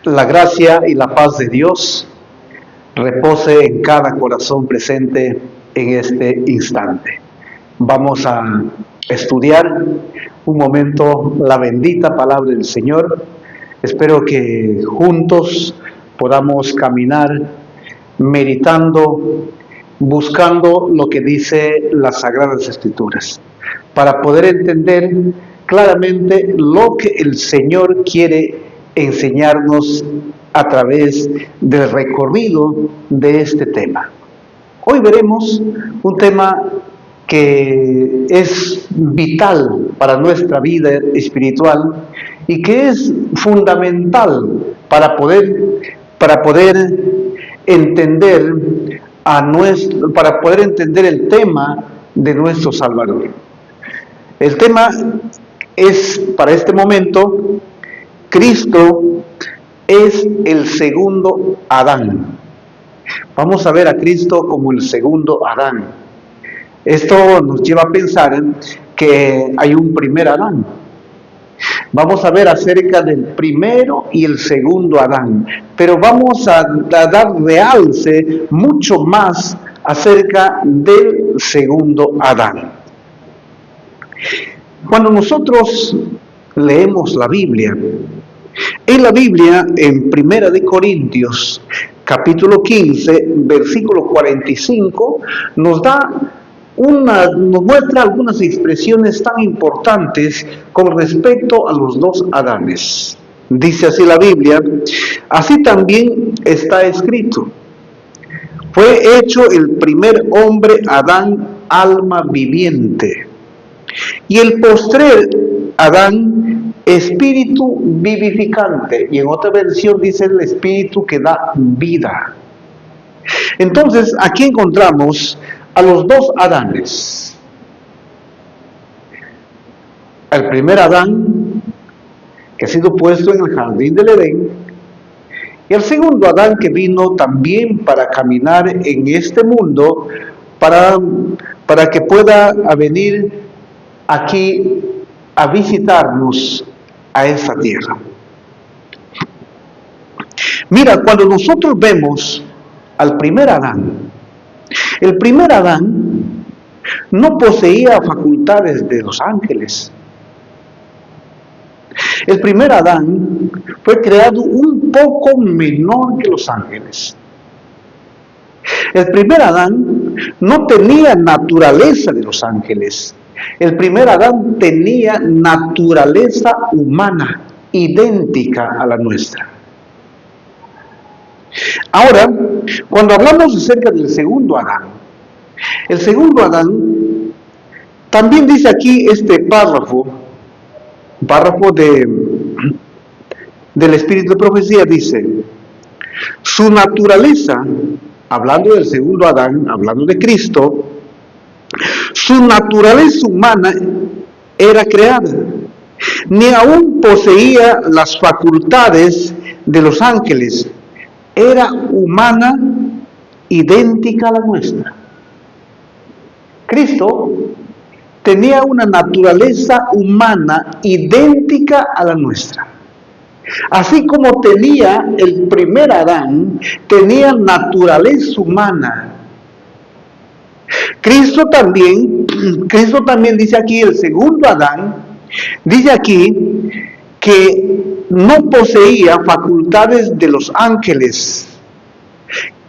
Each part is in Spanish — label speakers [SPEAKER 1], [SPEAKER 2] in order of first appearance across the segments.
[SPEAKER 1] La gracia y la paz de Dios repose en cada corazón presente en este instante. Vamos a estudiar un momento la bendita palabra del Señor. Espero que juntos podamos caminar meditando, buscando lo que dice las Sagradas Escrituras, para poder entender claramente lo que el Señor quiere enseñarnos a través del recorrido de este tema. Hoy veremos un tema que es vital para nuestra vida espiritual y que es fundamental para poder entender para poder entender el tema de nuestro Salvador. El tema es, para este momento, Cristo es el segundo Adán. Vamos a ver a Cristo como el segundo Adán. Esto nos lleva a pensar que hay un primer Adán. Vamos a ver acerca del primero y el segundo Adán, pero vamos a dar realce mucho más acerca del segundo Adán. Cuando nosotros leemos la Biblia, en la Biblia, en 1 de Corintios, capítulo 15, versículo 45, nos muestra algunas expresiones tan importantes con respecto a los dos Adanes. Dice así la Biblia: así también está escrito, fue hecho el primer hombre Adán alma viviente, y el postrer Adán espíritu vivificante, y en otra versión dice el espíritu que da vida. Entonces aquí encontramos a los dos Adanes. El primer Adán, que ha sido puesto en el jardín del Edén, y el segundo Adán, que vino también para caminar en este mundo, para que pueda venir aquí a visitarnos a esta tierra. Mira, cuando nosotros vemos al primer Adán, el primer Adán no poseía facultades de los ángeles. El primer Adán fue creado un poco menor que los ángeles. El primer Adán no tenía naturaleza de los ángeles. El primer Adán tenía naturaleza humana, idéntica a la nuestra. Ahora, cuando hablamos acerca del segundo Adán, el segundo Adán, también dice aquí este párrafo del Espíritu de Profecía, dice: su naturaleza, hablando del segundo Adán, hablando de Cristo, su naturaleza humana era creada, ni aún poseía las facultades de los ángeles, era humana, idéntica a la nuestra. Cristo tenía una naturaleza humana idéntica a la nuestra. Así como tenía el primer Adán, tenía naturaleza humana. Cristo también dice aquí, el segundo Adán, dice aquí que no poseía facultades de los ángeles.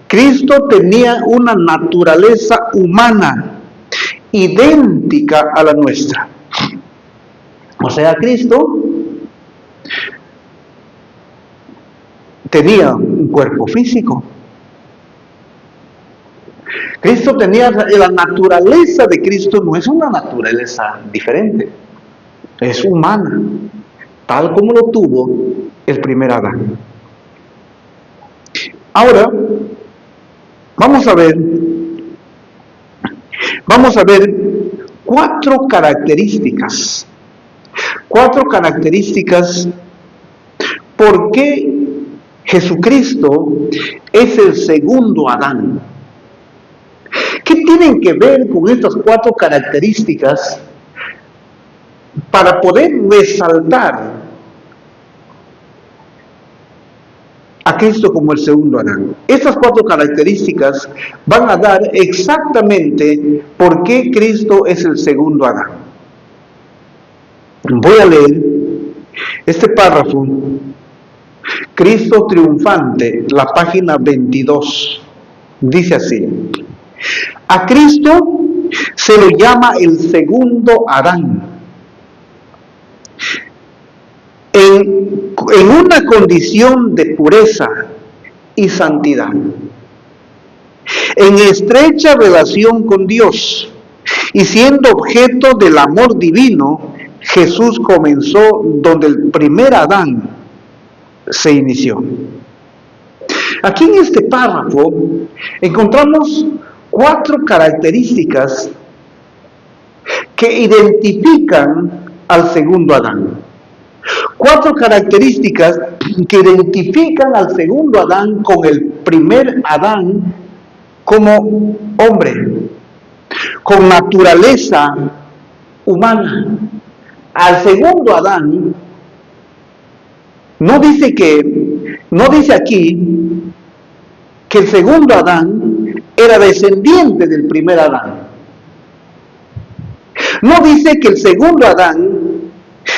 [SPEAKER 1] Cristo tenía una naturaleza humana idéntica a la nuestra. O sea, Cristo tenía un cuerpo físico. Cristo tenía la naturaleza de Cristo, no es una naturaleza diferente, es humana, tal como lo tuvo el primer Adán. Ahora, vamos a ver cuatro características por qué Jesucristo es el segundo Adán. ¿Qué tienen que ver con estas cuatro características para poder resaltar Cristo como el segundo Adán. Estas 4 características van a dar exactamente por qué Cristo es el segundo Adán. Voy a leer este párrafo, Cristo triunfante, la página 22. Dice así: a Cristo se lo llama el segundo Adán. En una condición de pureza y santidad, en estrecha relación con Dios, y siendo objeto del amor divino, Jesús comenzó donde el primer Adán se inició. Aquí en este párrafo encontramos 4 características que identifican al segundo Adán. 4 características que identifican al segundo Adán con el primer Adán como hombre, con naturaleza humana. Al segundo Adán no dice aquí que el segundo Adán era descendiente del primer Adán. No dice que el segundo Adán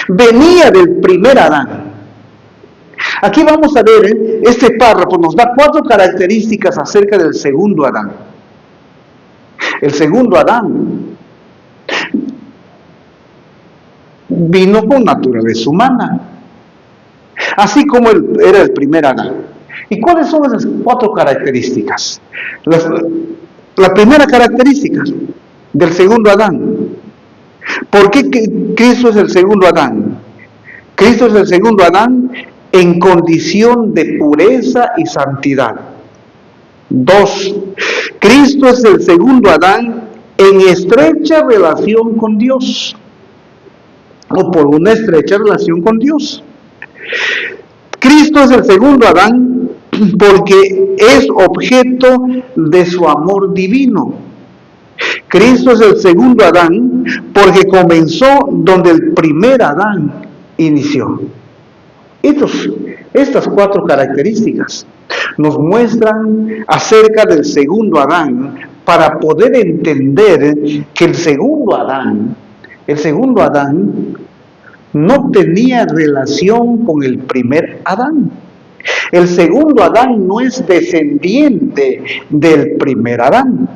[SPEAKER 1] venía del primer Adán. Aquí vamos a ver, este párrafo nos da 4 características acerca del segundo Adán. El segundo Adán vino con naturaleza humana, así como era el primer Adán. ¿Y cuáles son esas 4 características? La primera característica del segundo Adán. ¿Por qué Cristo es el segundo Adán? Cristo es el segundo Adán en condición de pureza y santidad. 2. Cristo es el segundo Adán en estrecha relación con Dios, o por una estrecha relación con Dios. Cristo es el segundo Adán porque es objeto de su amor divino. Cristo es el segundo Adán porque comenzó donde el primer Adán inició. Estas 4 características nos muestran acerca del segundo Adán para poder entender que el segundo Adán no tenía relación con el primer Adán. El segundo Adán no es descendiente del primer Adán.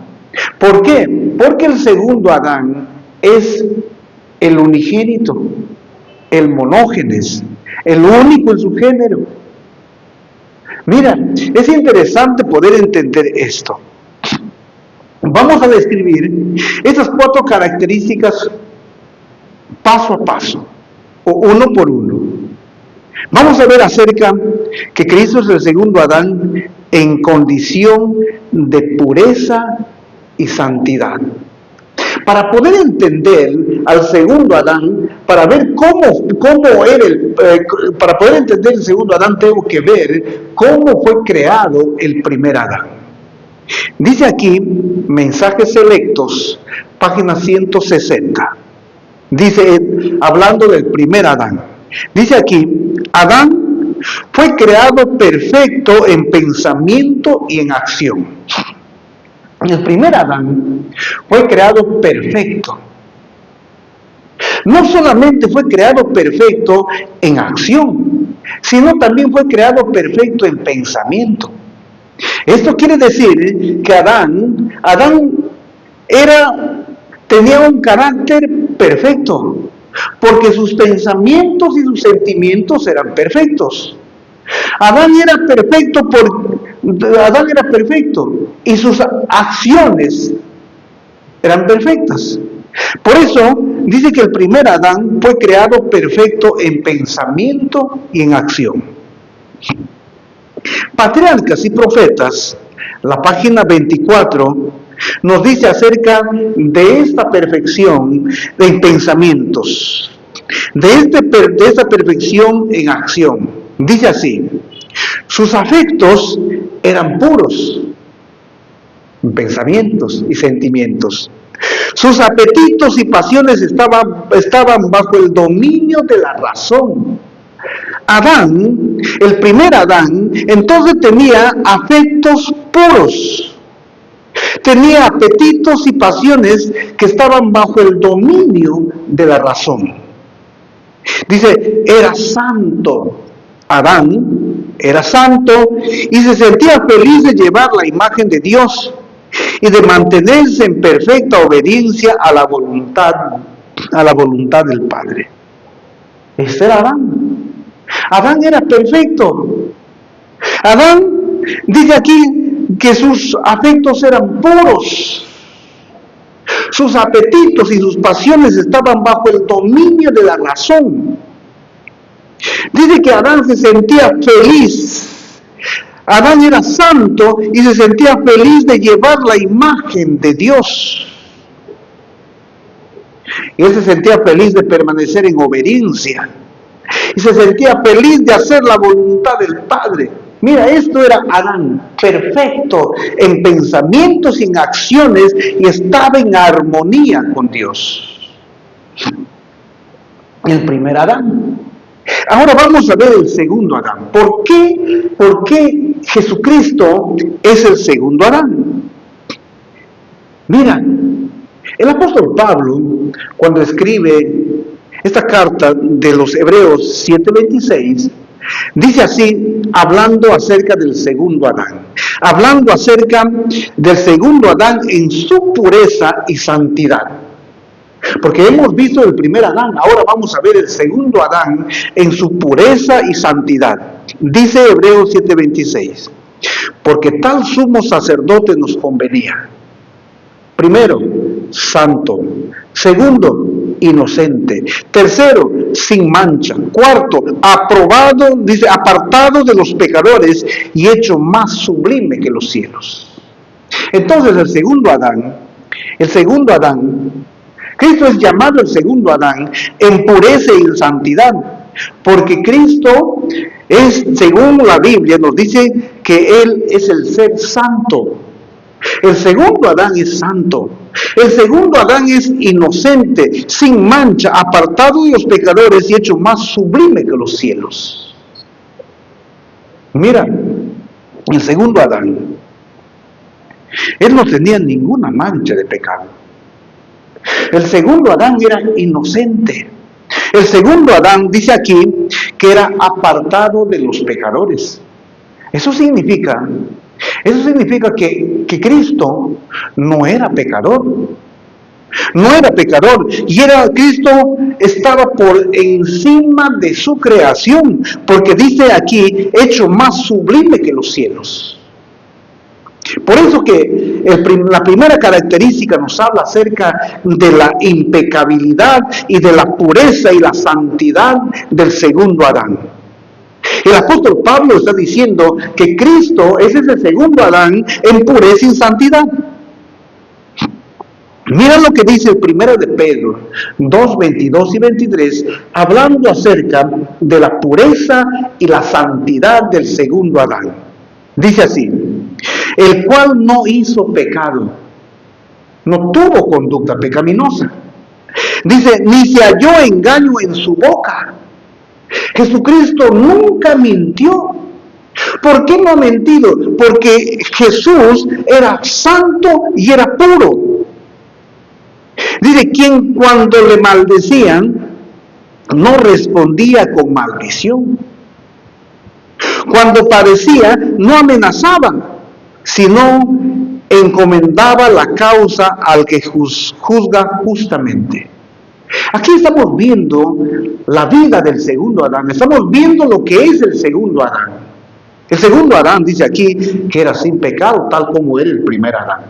[SPEAKER 1] ¿Por qué? Porque el segundo Adán es el unigénito, el monógenes, el único en su género. Mira, es interesante poder entender esto. Vamos a describir estas 4 características paso a paso, o uno por uno. Vamos a ver acerca que Cristo es el segundo Adán en condición de pureza y santidad. Para poder entender al segundo Adán, para ver para poder entender el segundo Adán, tengo que ver cómo fue creado el primer Adán. Dice aquí, Mensajes Selectos, página 160. Dice, hablando del primer Adán, dice aquí, Adán fue creado perfecto en pensamiento y en acción. El primer Adán fue creado perfecto. No solamente fue creado perfecto en acción, sino también fue creado perfecto en pensamiento. Esto quiere decir que Adán tenía un carácter perfecto, porque sus pensamientos y sus sentimientos eran perfectos. Adán era perfecto y sus acciones eran perfectas. Por eso dice que el primer Adán fue creado perfecto en pensamiento y en acción. Patriarcas y Profetas, la página 24, nos dice acerca de esta perfección en pensamientos, de esta perfección en acción. Dice así, sus afectos eran puros, pensamientos y sentimientos. Sus apetitos y pasiones estaban bajo el dominio de la razón. Adán, el primer Adán, entonces tenía afectos puros, tenía apetitos y pasiones que estaban bajo el dominio de la razón. Dice, era santo. Adán era santo y se sentía feliz de llevar la imagen de Dios y de mantenerse en perfecta obediencia a la voluntad del Padre. Este era Adán. Adán era perfecto. Adán dice aquí que sus afectos eran puros. Sus apetitos y sus pasiones estaban bajo el dominio de la razón. Dice que Adán se sentía feliz. Adán era santo y se sentía feliz de llevar la imagen de Dios. Y él se sentía feliz de permanecer en obediencia. Y se sentía feliz de hacer la voluntad del Padre. Mira, esto era Adán, perfecto en pensamientos y en acciones, y estaba en armonía con Dios. El primer Adán. Ahora vamos a ver el segundo Adán. ¿Por qué Jesucristo es el segundo Adán? Mira, el apóstol Pablo, cuando escribe esta carta de los Hebreos 7:26, dice así, hablando acerca del segundo Adán, hablando acerca del segundo Adán en su pureza y santidad. Porque hemos visto el primer Adán, ahora vamos a ver el segundo Adán en su pureza y santidad. Dice Hebreos 7:26, porque tal sumo sacerdote nos convenía. Primero, santo. Segundo, inocente. Tercero, sin mancha. Cuarto, aprobado, dice, apartado de los pecadores y hecho más sublime que los cielos. Entonces el segundo Adán, Cristo es llamado el segundo Adán en pureza y en santidad, porque Cristo es, según la Biblia, nos dice que Él es el ser santo. El segundo Adán es santo. El segundo Adán es inocente, sin mancha, apartado de los pecadores y hecho más sublime que los cielos. Mira, el segundo Adán, él no tenía ninguna mancha de pecado. El segundo Adán era inocente. El segundo Adán dice aquí que era apartado de los pecadores. Eso significa que Cristo no era pecador. No era pecador. Y Cristo estaba por encima de su creación. Porque dice aquí, hecho más sublime que los cielos. Por eso que la primera característica nos habla acerca de la impecabilidad y de la pureza y la santidad del segundo Adán. El apóstol Pablo está diciendo que Cristo es ese segundo Adán en pureza y santidad. Mira lo que dice el primero de Pedro 2, 22 y 23, hablando acerca de la pureza y la santidad del segundo Adán. Dice así, el cual no hizo pecado, no tuvo conducta pecaminosa. Dice, ni se halló engaño en su boca. Jesucristo nunca mintió. ¿Por qué no ha mentido? Porque Jesús era santo y era puro. Dice, quien cuando le maldecían, no respondía con maldición. Cuando padecía, no amenazaba, sino encomendaba la causa al que juzga justamente. Aquí estamos viendo la vida del segundo Adán, estamos viendo lo que es el segundo Adán. El segundo Adán dice aquí que era sin pecado, tal como era el primer Adán.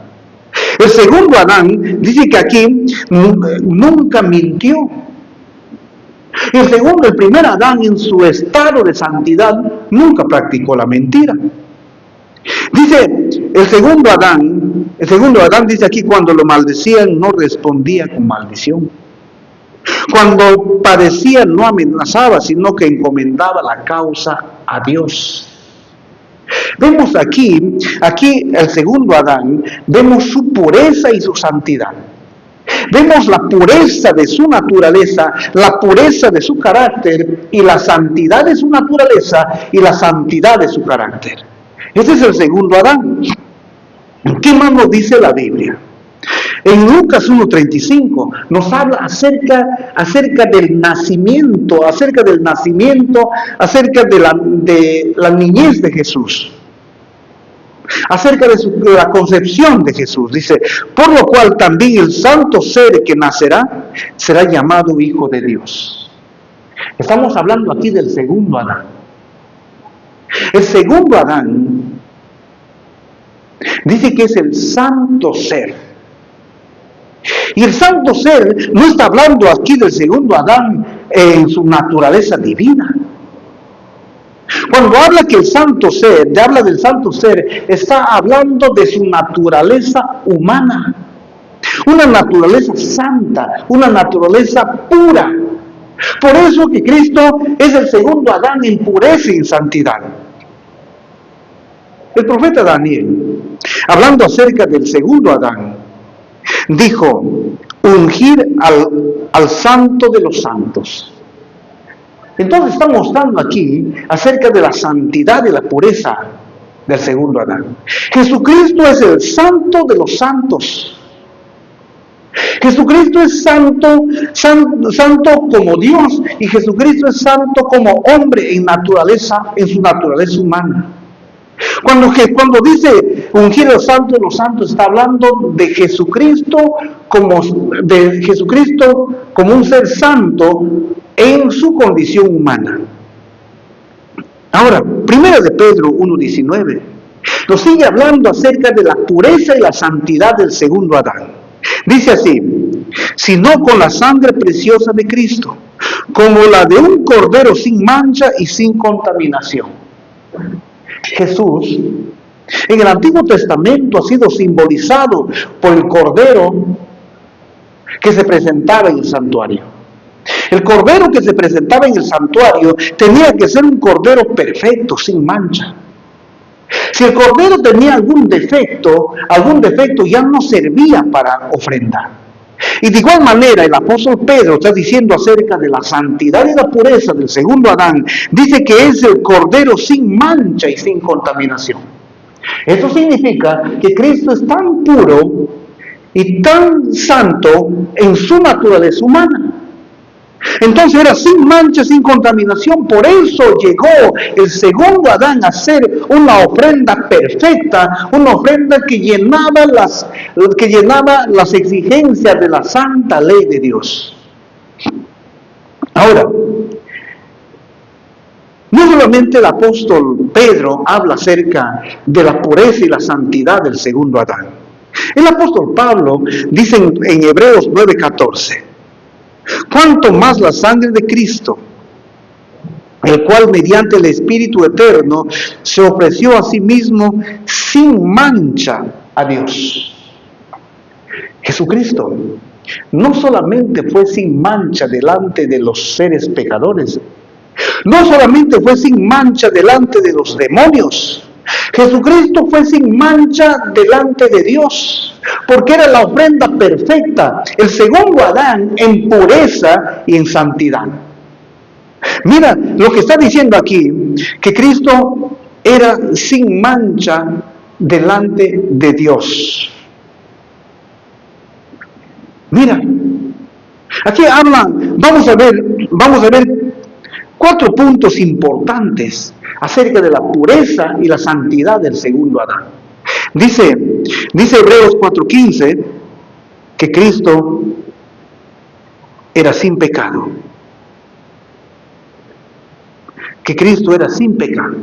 [SPEAKER 1] El segundo Adán dice que aquí nunca mintió. El primer Adán en su estado de santidad nunca practicó la mentira. Dice el segundo Adán dice aquí, cuando lo maldecían no respondía con maldición. Cuando padecía no amenazaba, sino que encomendaba la causa a Dios. Vemos aquí el segundo Adán, vemos su pureza y su santidad. Vemos la pureza de su naturaleza, la pureza de su carácter y la santidad de su naturaleza y la santidad de su carácter. Ese es el segundo Adán. ¿Qué más nos dice la Biblia? En Lucas 1:35 nos habla acerca del nacimiento, acerca de la niñez de Jesús, acerca de la concepción de Jesús. Dice, por lo cual también el santo ser que nacerá será llamado Hijo de Dios. Estamos hablando aquí del segundo Adán. El segundo Adán dice que es el santo ser. Y el santo ser no está hablando aquí del segundo Adán en su naturaleza divina. Cuando habla del santo ser, está hablando de su naturaleza humana. Una naturaleza santa, una naturaleza pura. Por eso que Cristo es el segundo Adán en pureza y en santidad. El profeta Daniel, hablando acerca del segundo Adán, dijo, ungir al santo de los santos. Entonces está mostrando aquí acerca de la santidad y la pureza del segundo Adán. Jesucristo es el santo de los santos. Jesucristo es santo como Dios, y Jesucristo es santo como hombre en su naturaleza humana. Cuando dice ungir al santo de los santos, está hablando de Jesucristo como un ser santo en su condición humana. Ahora, 1 de Pedro 1:19 nos sigue hablando acerca de la pureza y la santidad del segundo Adán. Dice así, sino con la sangre preciosa de Cristo, como la de un cordero sin mancha y sin contaminación. Jesús en el Antiguo Testamento ha sido simbolizado por el cordero que se presentaba en el santuario. El cordero que se presentaba en el santuario tenía que ser un cordero perfecto, sin mancha. Si el cordero tenía algún defecto ya no servía para ofrendar. Y de igual manera el apóstol Pedro está diciendo acerca de la santidad y la pureza del segundo Adán. Dice que es el cordero sin mancha y sin contaminación. Eso significa que Cristo es tan puro y tan santo en su naturaleza humana. Entonces era sin mancha, sin contaminación. Por eso llegó el segundo Adán a ser una ofrenda perfecta, una ofrenda que llenaba las exigencias de la santa ley de Dios. Ahora, no solamente el apóstol Pedro habla acerca de la pureza y la santidad del segundo Adán. El apóstol Pablo dice en Hebreos 9:14, cuanto más la sangre de Cristo, el cual mediante el Espíritu Eterno se ofreció a sí mismo sin mancha a Dios. Jesucristo no solamente fue sin mancha delante de los seres pecadores, no solamente fue sin mancha delante de los demonios, Jesucristo fue sin mancha delante de Dios, porque era la ofrenda perfecta, el segundo Adán en pureza y en santidad. Mira lo que está diciendo aquí, que Cristo era sin mancha delante de Dios. Mira, aquí hablan, vamos a ver 4 puntos importantes acerca de la pureza y la santidad del segundo Adán. Dice Hebreos 4:15 que Cristo era sin pecado. Que Cristo era sin pecado.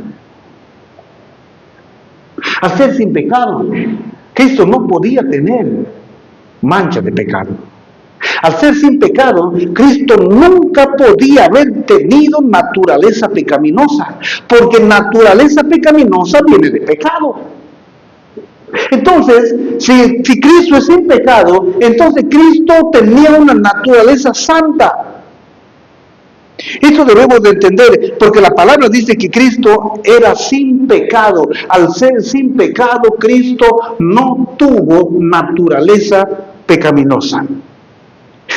[SPEAKER 1] Al ser sin pecado, Cristo no podía tener mancha de pecado. Al ser sin pecado, Cristo nunca podía haber tenido naturaleza pecaminosa, porque naturaleza pecaminosa viene de pecado. Entonces, si Cristo es sin pecado, entonces Cristo tenía una naturaleza santa. Esto debemos de entender, porque la palabra dice que Cristo era sin pecado. Al ser sin pecado, Cristo no tuvo naturaleza pecaminosa.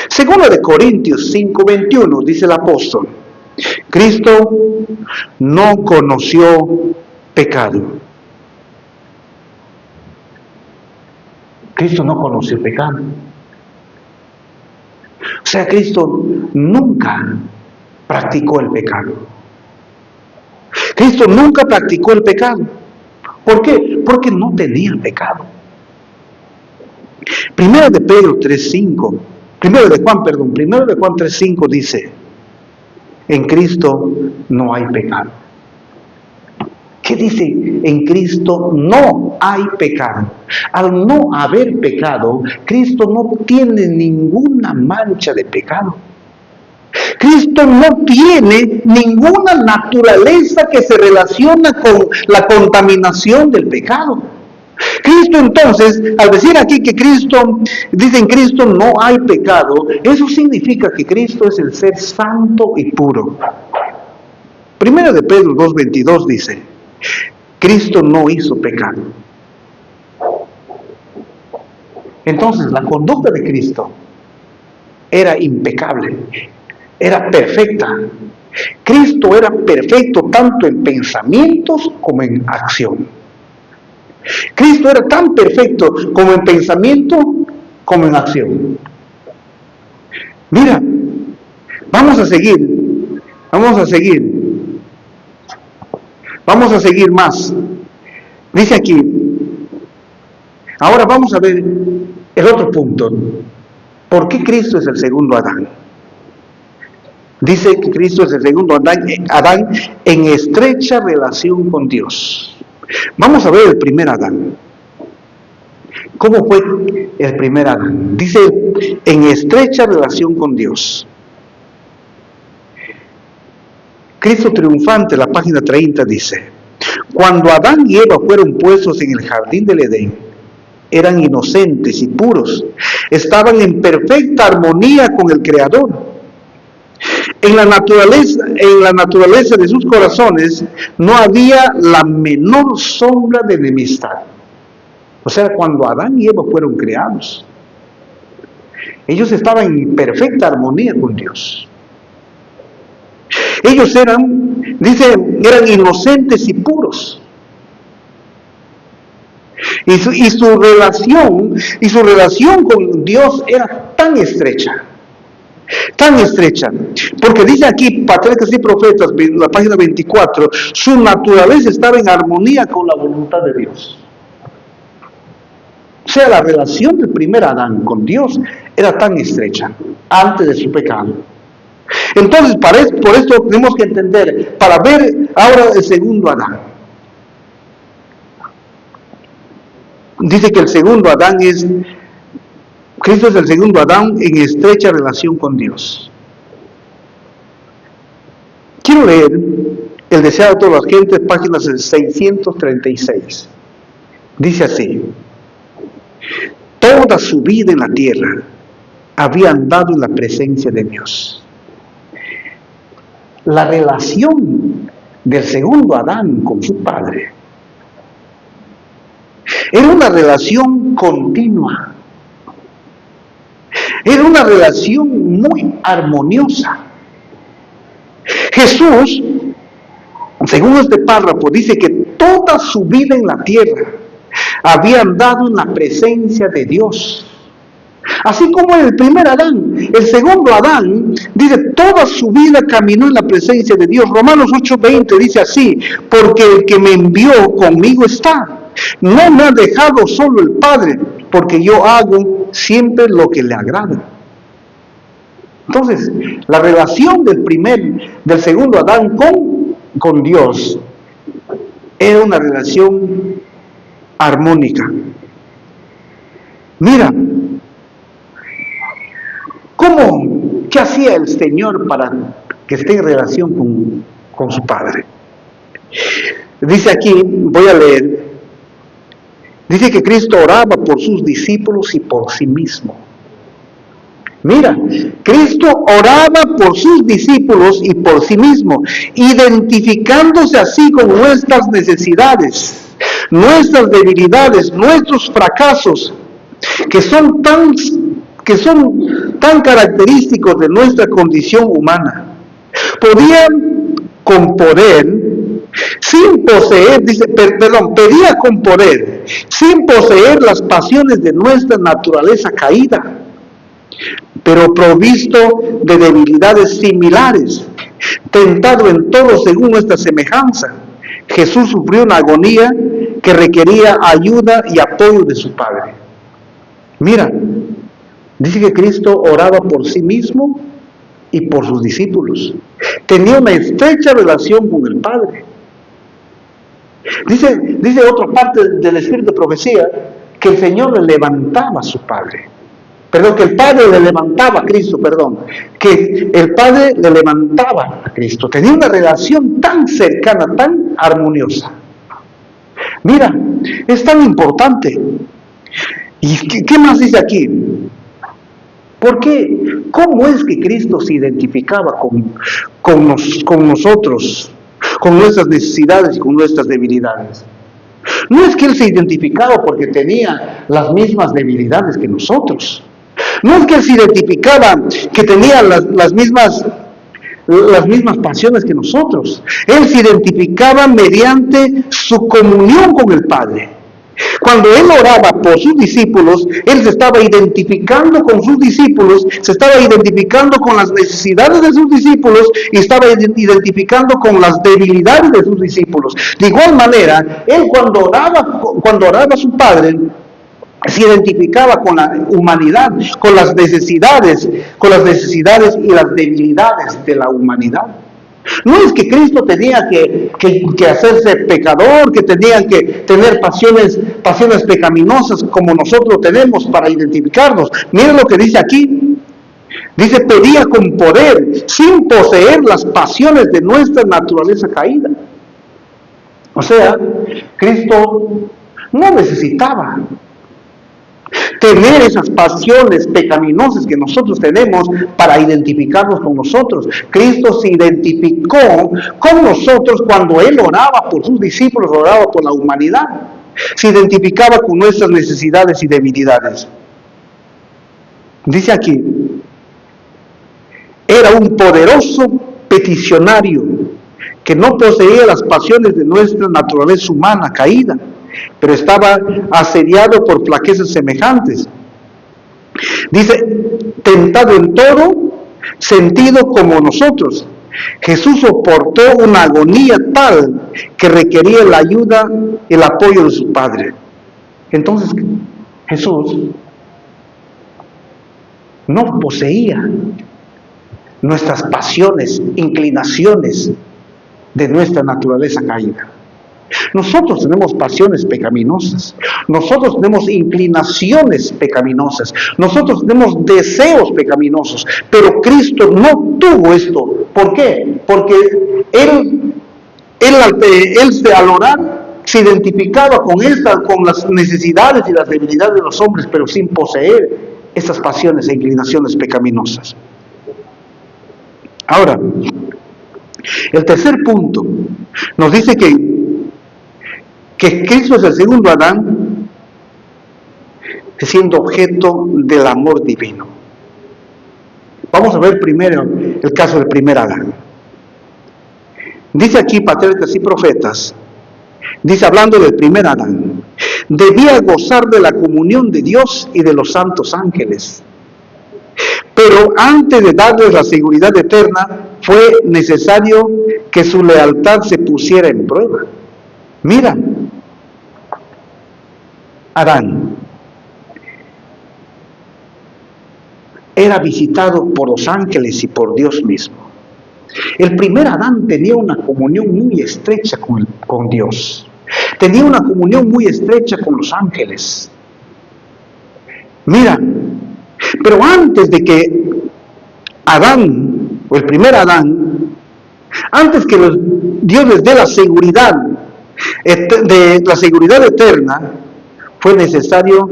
[SPEAKER 1] Segunda de Corintios 5:21 dice el apóstol, Cristo no conoció pecado. Cristo no conoció pecado. O sea, Cristo nunca practicó el pecado. Cristo nunca practicó el pecado. ¿Por qué? Porque no tenía pecado. Primero de Juan 3:5 dice, en Cristo no hay pecado. ¿Qué dice? En Cristo no hay pecado. Al no haber pecado, Cristo no tiene ninguna mancha de pecado. Cristo no tiene ninguna naturaleza que se relaciona con la contaminación del pecado. Cristo entonces, al decir aquí que Cristo, dice en Cristo no hay pecado, eso significa que Cristo es el ser santo y puro. Primero de Pedro 2:22 dice, Cristo no hizo pecado. Entonces la conducta de Cristo era impecable, era perfecta. Cristo era perfecto tanto en pensamientos como en acción. Cristo era tan perfecto como en pensamiento como en acción. Mira, vamos a seguir más. Dice aquí, ahora vamos a ver el otro punto. ¿Por qué Cristo es el segundo Adán? Dice que Cristo es el segundo Adán en estrecha relación con Dios. Vamos a ver el primer Adán. ¿Cómo fue el primer Adán? Dice, en estrecha relación con Dios. Cristo triunfante, la página 30 dice, cuando Adán y Eva fueron puestos en el jardín del Edén, eran inocentes y puros, estaban en perfecta armonía con el Creador. En la naturaleza de sus corazones no había la menor sombra de enemistad. O sea, cuando Adán y Eva fueron creados, ellos estaban en perfecta armonía con Dios. Ellos eran inocentes y puros. Y su relación con Dios era tan estrecha, porque dice aquí, Patriarcas y Profetas, la página 24, su naturaleza estaba en armonía con la voluntad de Dios. O sea, la relación del primer Adán con Dios era tan estrecha antes de su pecado. Entonces, por esto tenemos que entender, para ver ahora el segundo Adán. Dice que el segundo Adán Cristo es el segundo Adán en estrecha relación con Dios. Quiero leer el Deseado de todas las gentes, página 636. Dice así, toda su vida en la tierra había andado en la presencia de Dios. La relación del segundo Adán con su padre era una relación continua. Era una relación muy armoniosa. Jesús, según este párrafo, dice que toda su vida en la tierra había andado en la presencia de Dios. Así como el primer Adán, el segundo Adán, dice, toda su vida caminó en la presencia de Dios. Romanos 8:20 dice así, porque el que me envió conmigo está. No me ha dejado solo el Padre, porque yo hago siempre lo que le agrada. Entonces, la relación del segundo Adán con Dios era una relación armónica. Mira, ¿qué hacía el Señor para que esté en relación con su Padre? Dice aquí, voy a leer, dice que Cristo oraba por sus discípulos y por sí mismo. Mira, Cristo oraba por sus discípulos y por sí mismo, identificándose así con nuestras necesidades, nuestras debilidades, nuestros fracasos, que son tan que son tan característicos de nuestra condición humana, podían con poder, sin poseer, pedía con poder, sin poseer las pasiones de nuestra naturaleza caída, pero provisto de debilidades similares, tentado en todo según nuestra semejanza. Jesús sufrió una agonía que requería ayuda y apoyo de su Padre. Mira, dice que Cristo oraba por sí mismo y por sus discípulos. Tenía una estrecha relación con el Padre. Dice otra parte del Espíritu de Profecía que el Señor le levantaba a su Padre. Que el Padre le levantaba a Cristo, que el Padre le levantaba a Cristo. Tenía una relación tan cercana, tan armoniosa. Mira, es tan importante. ¿Y qué más dice aquí? ¿Por qué? ¿Cómo es que Cristo se identificaba con nosotros, con nuestras necesidades y con nuestras debilidades? No es que Él se identificaba porque tenía las mismas debilidades que nosotros. No es que Él se identificaba que tenía las mismas pasiones que nosotros. Él se identificaba mediante su comunión con el Padre. Cuando Él oraba por sus discípulos, Él se estaba identificando con sus discípulos, se estaba identificando con las necesidades de sus discípulos y estaba identificando con las debilidades de sus discípulos. De igual manera, Él cuando oraba a su Padre, se identificaba con la humanidad, con las necesidades y las debilidades de la humanidad. No es que Cristo tenía que hacerse pecador, que tenía que tener pasiones pecaminosas como nosotros tenemos para identificarnos. Miren lo que dice aquí. Dice, pedía con poder, sin poseer las pasiones de nuestra naturaleza caída. O sea, Cristo no necesitaba tener esas pasiones pecaminosas que nosotros tenemos para identificarnos con nosotros. Cristo se identificó con nosotros cuando Él oraba por sus discípulos, oraba por la humanidad. Se identificaba con nuestras necesidades y debilidades. Dice aquí, era un poderoso peticionario que no poseía las pasiones de nuestra naturaleza humana caída, pero estaba asediado por flaquezas semejantes. Dice, tentado en todo sentido como nosotros. Jesús soportó una agonía tal que requería la ayuda y el apoyo de su Padre. Entonces, Jesús no poseía nuestras pasiones, inclinaciones de nuestra naturaleza caída. Nosotros tenemos pasiones pecaminosas, nosotros tenemos inclinaciones pecaminosas, nosotros tenemos deseos pecaminosos, pero Cristo no tuvo esto. ¿Por qué? Porque Él al orar se identificaba con las necesidades y las debilidades de los hombres, pero sin poseer esas pasiones e inclinaciones pecaminosas. Ahora, el tercer punto nos dice que Cristo es el segundo Adán, siendo objeto del amor divino. Vamos a ver primero el caso del primer Adán. Dice aquí Patriarcas y Profetas, dice hablando del primer Adán, debía gozar de la comunión de Dios y de los santos ángeles. Pero antes de darles la seguridad eterna, fue necesario que su lealtad se pusiera en prueba. Mira, Adán era visitado por los ángeles y por Dios mismo. El primer Adán tenía una comunión muy estrecha con Dios. Tenía una comunión muy estrecha con los ángeles. Mira, pero antes de que Adán, o el primer Adán, antes que Dios les dé la seguridad eterna, fue necesario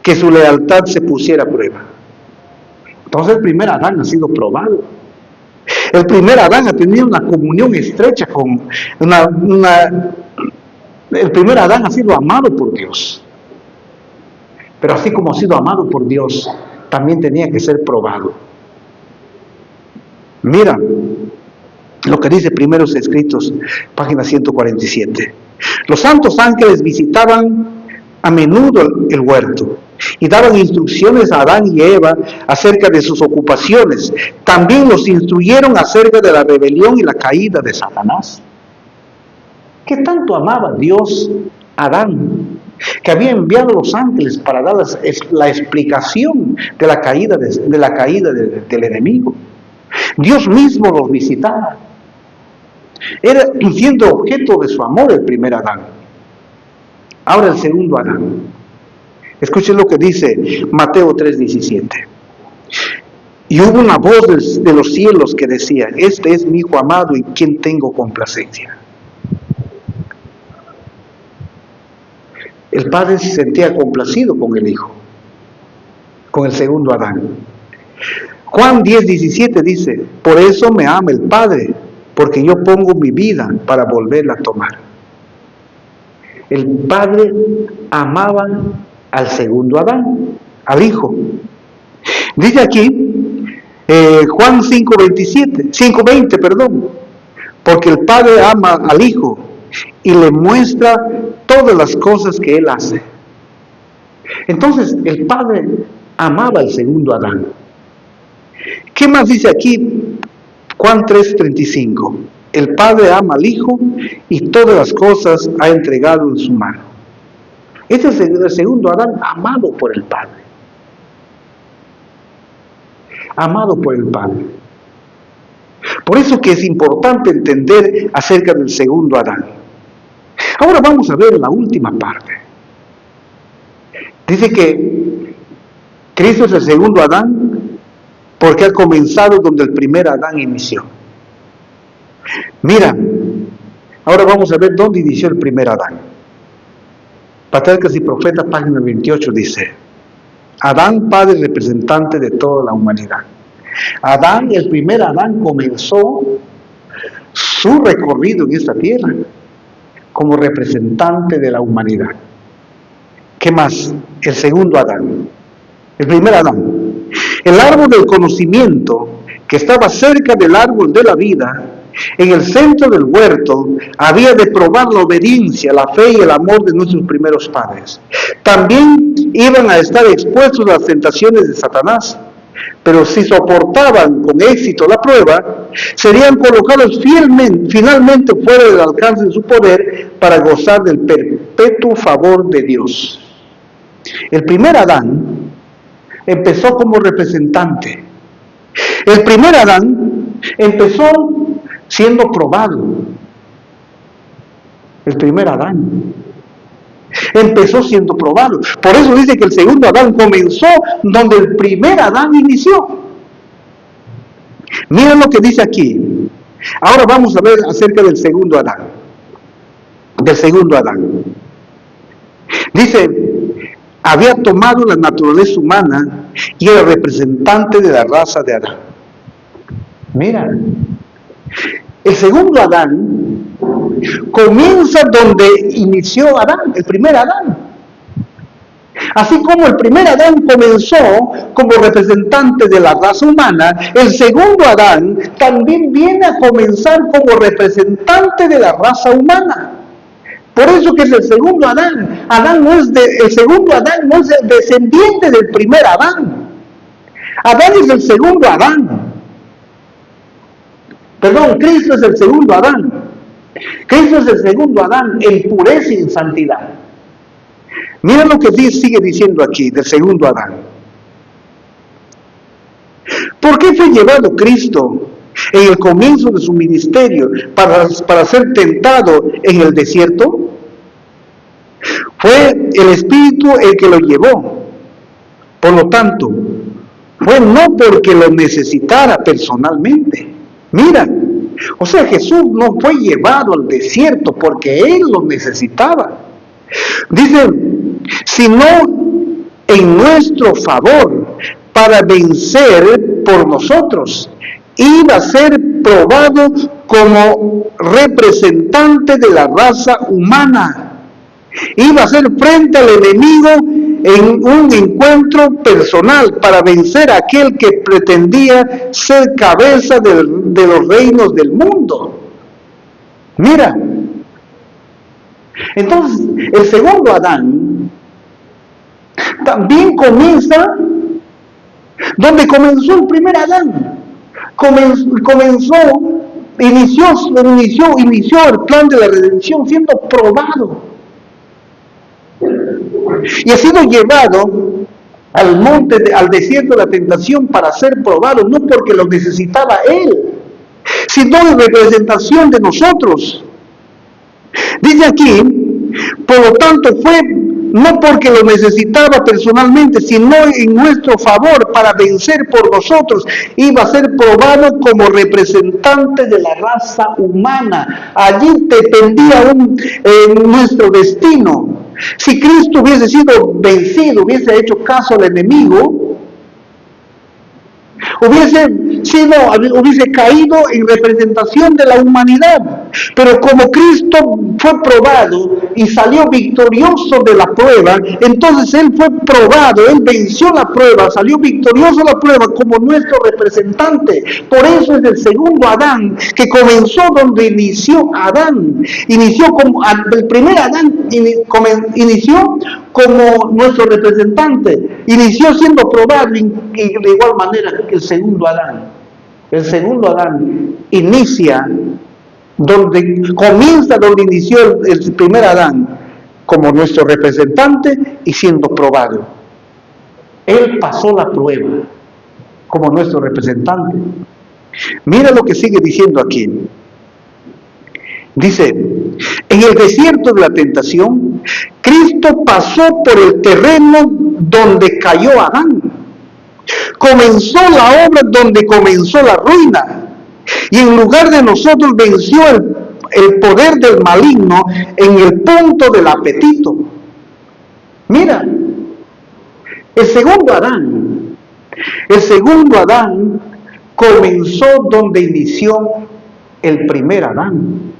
[SPEAKER 1] que su lealtad se pusiera a prueba. Entonces el primer Adán ha sido probado. El primer Adán ha tenido una comunión estrecha el primer Adán ha sido amado por Dios. Pero así como ha sido amado por Dios, también tenía que ser probado. Mira lo que dice Primeros Escritos, página 147. Los santos ángeles visitaban a menudo el huerto y daban instrucciones a Adán y Eva acerca de sus ocupaciones. También los instruyeron acerca de la rebelión y la caída de Satanás. ¿Qué tanto amaba Dios a Adán, que había enviado a los ángeles para dar la explicación de la caída del enemigo? Dios mismo los visitaba. Era siendo objeto de su amor el primer Adán. Ahora el segundo Adán. Escuchen lo que dice Mateo 3:17. Y hubo una voz de los cielos que decía: este es mi hijo amado en quien tengo complacencia. El padre se sentía complacido con el hijo, con el segundo Adán. Juan 10:17 dice: por eso me ama el Padre, porque yo pongo mi vida para volverla a tomar. El Padre amaba al segundo Adán, al hijo. Dice aquí, Juan 5:20, porque el Padre ama al hijo y le muestra todas las cosas que él hace. Entonces, el Padre amaba al segundo Adán. ¿Qué más dice aquí? Juan 3:35. El Padre ama al Hijo y todas las cosas ha entregado en su mano. Este es el segundo Adán, amado por el Padre. Amado por el Padre. Por eso que es importante entender acerca del segundo Adán. Ahora vamos a ver la última parte. Dice que Cristo es el segundo Adán porque ha comenzado donde el primer Adán inició. Mira, ahora vamos a ver dónde inició el primer Adán. Patriarcas y Profetas, página 28, dice: Adán, padre y representante de toda la humanidad. Adán, el primer Adán, comenzó su recorrido en esta tierra como representante de la humanidad. ¿Qué más? El segundo Adán. El primer Adán. El árbol del conocimiento, que estaba cerca del árbol de la vida, en el centro del huerto, había de probar la obediencia, la fe y el amor de nuestros primeros padres. También iban a estar expuestos a las tentaciones de Satanás, pero si soportaban con éxito la prueba, serían colocados finalmente fuera del alcance de su poder para gozar del perpetuo favor de Dios. El primer Adán empezó como representante. El primer Adán empezó siendo probado. El primer Adán empezó siendo probado. Por eso dice que el segundo Adán comenzó donde el primer Adán inició. Miren lo que dice aquí. Ahora vamos a ver acerca del segundo Adán. Del segundo Adán. Dice: había tomado la naturaleza humana y era representante de la raza de Adán. Mira, el segundo Adán comienza donde inició Adán, el primer Adán. Así como el primer Adán comenzó como representante de la raza humana, el segundo Adán también viene a comenzar como representante de la raza humana. Por eso que es el segundo Adán. El segundo Adán no es el descendiente del primer Adán. Adán es el segundo Adán. Cristo es el segundo Adán. Cristo es el segundo Adán en pureza y en santidad. Mira lo que sigue diciendo aquí del segundo Adán. ¿Por qué fue llevado Cristo en el comienzo de su ministerio para ser tentado en el desierto? Fue el Espíritu el que lo llevó. Por lo tanto, fue no porque lo necesitara personalmente. Mira, o sea, Jesús no fue llevado al desierto porque Él lo necesitaba. Dice, sino en nuestro favor, para vencer por nosotros. Iba a ser probado como representante de la raza humana. Iba a hacer frente al enemigo en un encuentro personal para vencer a aquel que pretendía ser cabeza de los reinos del mundo. Mira, entonces el segundo Adán también comienza donde comenzó el primer Adán. Inició el plan de la redención siendo probado. Y ha sido llevado al monte, al desierto de la tentación para ser probado, no porque lo necesitaba él, sino en representación de nosotros. Dice aquí, por lo tanto fue no porque lo necesitaba personalmente, sino en nuestro favor para vencer por nosotros. Iba a ser probado como representante de la raza humana. Allí dependía nuestro destino. Si Cristo hubiese sido vencido, hubiese hecho caso al enemigo, hubiese caído en representación de la humanidad. Pero como Cristo fue probado y salió victorioso de la prueba, entonces Él fue probado, Él venció la prueba, salió victorioso la prueba como nuestro representante. Por eso es el segundo Adán, que comenzó donde inició Adán. El primer Adán inició como nuestro representante, inició siendo probado, y de igual manera que el segundo Adán. El segundo Adán comienza donde inició el primer Adán, como nuestro representante y siendo probado. Él pasó la prueba como nuestro representante. Mira lo que sigue diciendo aquí. Dice, en el desierto de la tentación, Cristo pasó por el terreno donde cayó Adán. Comenzó la obra donde comenzó la ruina. Y en lugar de nosotros venció el poder del maligno en el punto del apetito. Mira, el segundo Adán comenzó donde inició el primer Adán.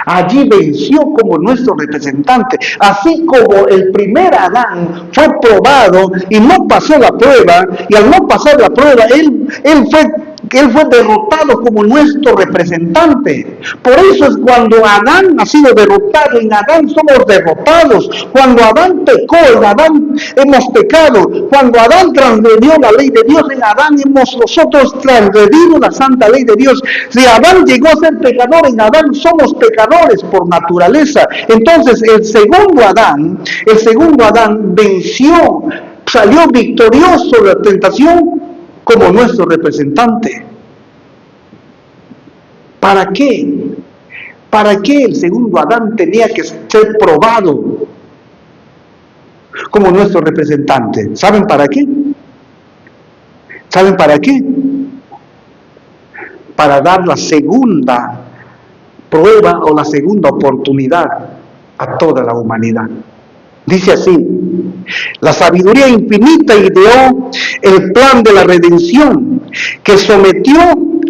[SPEAKER 1] Allí venció como nuestro representante. Así como el primer Adán fue probado y no pasó la prueba, y al no pasar la prueba, él fue derrotado como nuestro representante. Por eso es cuando Adán ha sido derrotado, en Adán somos derrotados. Cuando Adán pecó, en Adán hemos pecado. Cuando Adán transgredió la ley de Dios, en Adán hemos nosotros transgredido la santa ley de Dios. Si Adán llegó a ser pecador, en Adán somos pecadores por naturaleza. Entonces el segundo Adán venció, salió victorioso de la tentación como nuestro representante. ¿Para qué? ¿Para qué el segundo Adán tenía que ser probado como nuestro representante? ¿Saben para qué? ¿Saben para qué? Para dar la segunda prueba o la segunda oportunidad a toda la humanidad. Dice así: la sabiduría infinita ideó el plan de la redención que sometió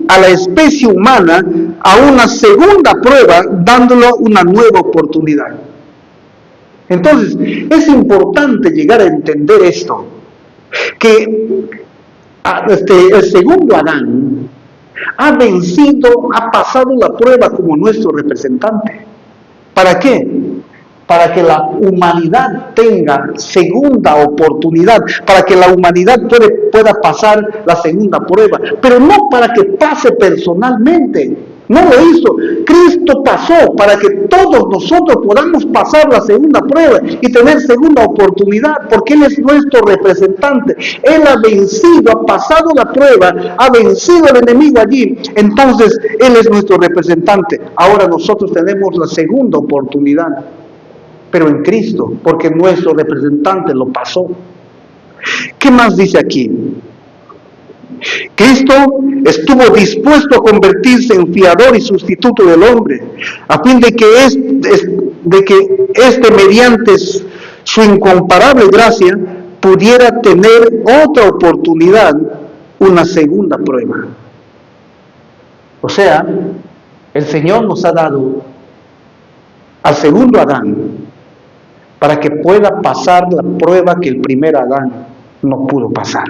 [SPEAKER 1] a la especie humana a una segunda prueba, dándole una nueva oportunidad. Entonces, es importante llegar a entender esto, que el segundo Adán ha vencido, ha pasado la prueba como nuestro representante. ¿Para qué? Para que la humanidad tenga segunda oportunidad, para que la humanidad pueda pasar la segunda prueba, pero no para que pase personalmente. No lo hizo. Cristo pasó para que todos nosotros podamos pasar la segunda prueba y tener segunda oportunidad, porque Él es nuestro representante. Él ha vencido, ha pasado la prueba, ha vencido al enemigo allí. Entonces, Él es nuestro representante. Ahora nosotros tenemos la segunda oportunidad, pero en Cristo, porque nuestro representante lo pasó. ¿Qué más dice aquí? Cristo estuvo dispuesto a convertirse en fiador y sustituto del hombre, a fin de que éste mediante su incomparable gracia pudiera tener otra oportunidad, una segunda prueba. O sea, el Señor nos ha dado al segundo Adán para que pueda pasar la prueba que el primer Adán no pudo pasar.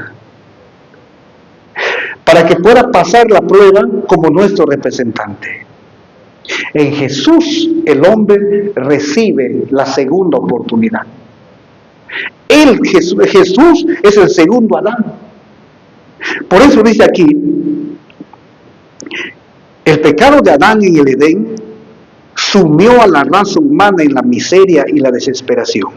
[SPEAKER 1] Para que pueda pasar la prueba como nuestro representante. En Jesús el hombre recibe la segunda oportunidad. Jesús es el segundo Adán. Por eso dice aquí, el pecado de Adán en el Edén sumió a la raza humana en la miseria y la desesperación.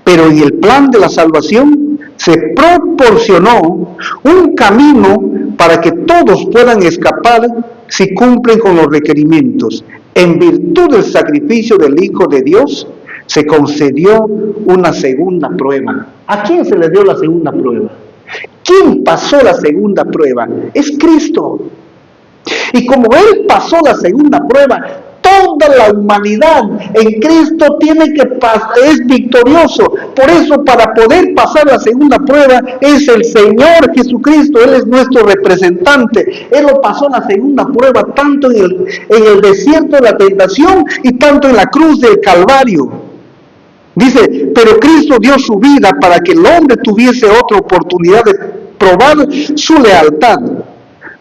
[SPEAKER 1] Pero en el plan de la salvación se proporcionó un camino para que todos puedan escapar si cumplen con los requerimientos. En virtud del sacrificio del Hijo de Dios, se concedió una segunda prueba. ¿A quién se le dio la segunda prueba? ¿Quién pasó la segunda prueba? Es Cristo. Y como Él pasó la segunda prueba, toda la humanidad en Cristo es victorioso. Por eso, para poder pasar la segunda prueba, es el Señor Jesucristo. Él es nuestro representante. Él lo pasó la segunda prueba tanto en el desierto de la tentación y tanto en la cruz del Calvario. Dice, pero Cristo dio su vida para que el hombre tuviese otra oportunidad de probar su lealtad.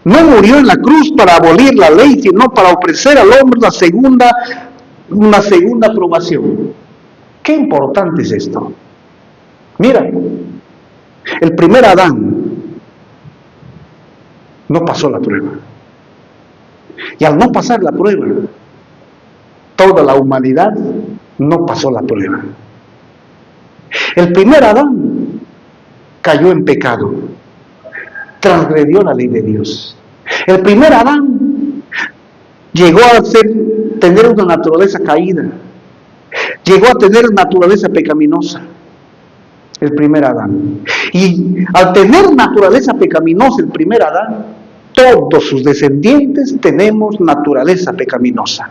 [SPEAKER 1] No murió en la cruz para abolir la ley, sino para ofrecer al hombre una segunda aprobación. Qué importante es esto. Mira, el primer Adán no pasó la prueba. Y al no pasar la prueba, toda la humanidad no pasó la prueba. El primer Adán cayó en pecado, transgredió la ley de Dios. El primer Adán llegó a tener una naturaleza caída, llegó a tener naturaleza pecaminosa. El primer Adán. Y al tener naturaleza pecaminosa el primer Adán, todos sus descendientes tenemos naturaleza pecaminosa,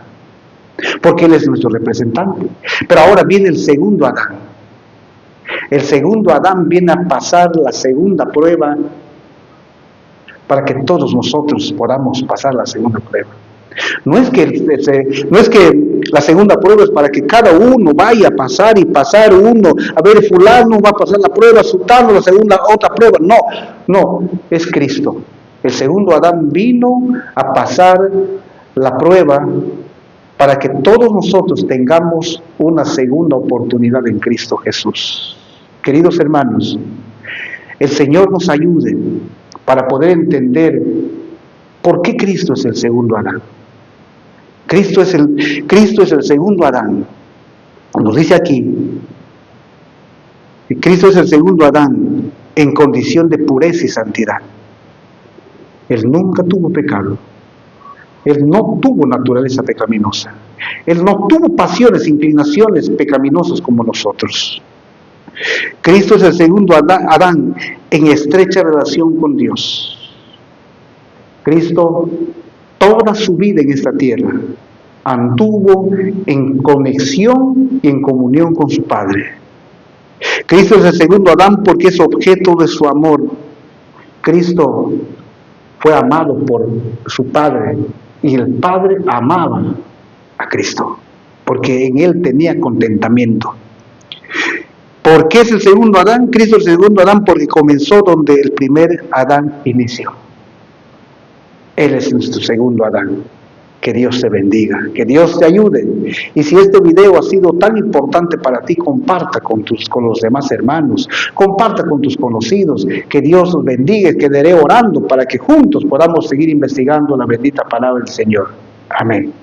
[SPEAKER 1] porque Él es nuestro representante. Pero ahora viene el segundo Adán. El segundo Adán viene a pasar la segunda prueba para que todos nosotros podamos pasar la segunda prueba. No es que la segunda prueba es para que cada uno vaya a pasar y pasar uno. A ver, fulano va a pasar la prueba, sultano otra prueba. No, es Cristo. El segundo Adán vino a pasar la prueba para que todos nosotros tengamos una segunda oportunidad en Cristo Jesús. Queridos hermanos, el Señor nos ayude para poder entender por qué Cristo es el segundo Adán. Cristo es el segundo Adán. Nos dice aquí, que Cristo es el segundo Adán en condición de pureza y santidad. Él nunca tuvo pecado. Él no tuvo naturaleza pecaminosa. Él no tuvo pasiones, inclinaciones pecaminosas como nosotros. Cristo es el segundo Adán en estrecha relación con Dios. Cristo, toda su vida en esta tierra, anduvo en conexión y en comunión con su Padre. Cristo es el segundo Adán porque es objeto de su amor. Cristo fue amado por su Padre y el Padre amaba a Cristo porque en Él tenía contentamiento. ¿Por qué es el segundo Adán? Cristo es el segundo Adán porque comenzó donde el primer Adán inició. Él es nuestro segundo Adán. Que Dios te bendiga, que Dios te ayude. Y si este video ha sido tan importante para ti, comparta con los demás hermanos, comparta con tus conocidos. Que Dios los bendiga, quedaré orando para que juntos podamos seguir investigando la bendita palabra del Señor. Amén.